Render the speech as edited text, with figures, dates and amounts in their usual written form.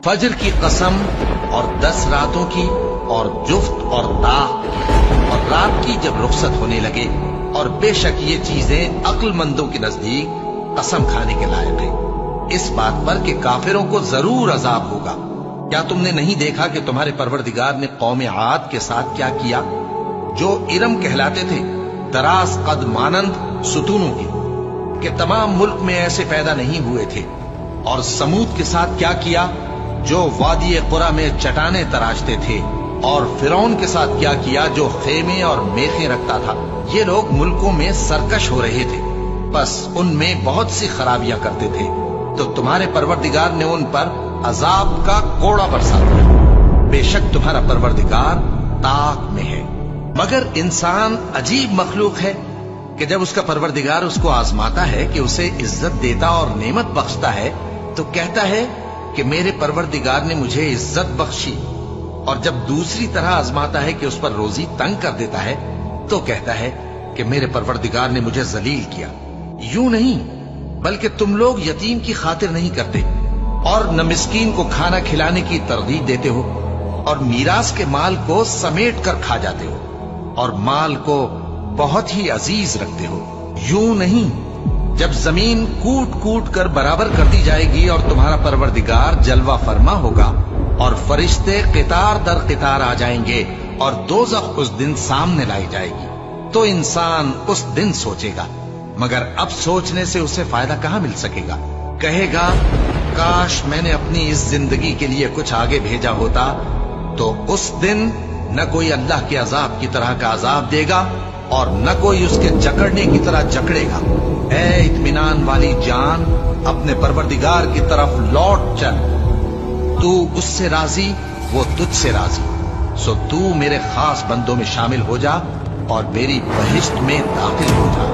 फजर की कसम और 10 रातों की और जुफ्त और ताक और रात की जब रुखसत होने लगे, और बेशक ये चीजें अक्लमंदों के नजदीक कसम खाने के लायक है इस बात पर कि काफिरों को जरूर अजाब होगा। क्या तुमने नहीं देखा कि तुम्हारे परवरदिगार ने कौम आद के साथ क्या किया, जो इरम कहलाते थे, दराज कद मानंद सुतूनों के, कि तमाम मुल्क में ऐसे पैदा नहीं हुए थे। और समूद के साथ क्या किया, जो वादी कुरा में चटाने तराशते थे। और फिरौन के साथ क्या किया, जो खेमे और मेखे रखता था। ये लोग मुल्कों में सरकश हो रहे थे, बस उनमें बहुत सी खराबियां करते थे, तो तुम्हारे परवरदिगार ने उन पर अजाब का कोड़ा बरसा दिया। बेशक तुम्हारा परवरदिगार ताक में है। मगर इंसान अजीब मखलूक है कि जब उसका परवरदिगार उसको आजमाता है, कि उसे इज्जत देता और नेमत बख्शता है, तो कहता है कि मेरे परवरदिगार ने मुझे इज्जत बख्शी। और जब दूसरी तरह आजमाता है कि उस पर रोजी तंग कर देता है, तो कहता है कि मेरे परवरदिगार ने मुझे जलील किया। यूं नहीं, बल्कि तुम लोग यतीम की खातिर नहीं करते, और न मिस्कीन को खाना खिलाने की तरगीब देते हो, और मीरास के माल को समेट कर खा जाते हो, और माल को बहुत ही अजीज रखते हो। यूं नहीं, जब जमीन कूट कूट कर बराबर कर दी जाएगी और तुम्हारा परवरदिगार जलवा फरमा होगा, और फरिश्ते कितार दर कितार आ जाएंगे, और दोज़ख उस दिन सामने लाई जाएगी, तो इंसान उस दिन सोचेगा, मगर अब सोचने से उसे फायदा कहां मिल सकेगा। कहेगा, काश मैंने अपनी इस जिंदगी के लिए कुछ आगे भेजा होता, तो उस दिन न कोई अल्लाह के अजाब की तरह का अजाब देगा, और न कोई उसके जकड़ने की तरह जकड़ेगा। ऐ इत्मीनान वाली जान, अपने परवरदिगार की तरफ लौट चल। तू उससे राजी, वो तुझसे राजी। सो तू मेरे खास बंदों में शामिल हो जा और मेरी बहिश्त में दाखिल हो जा।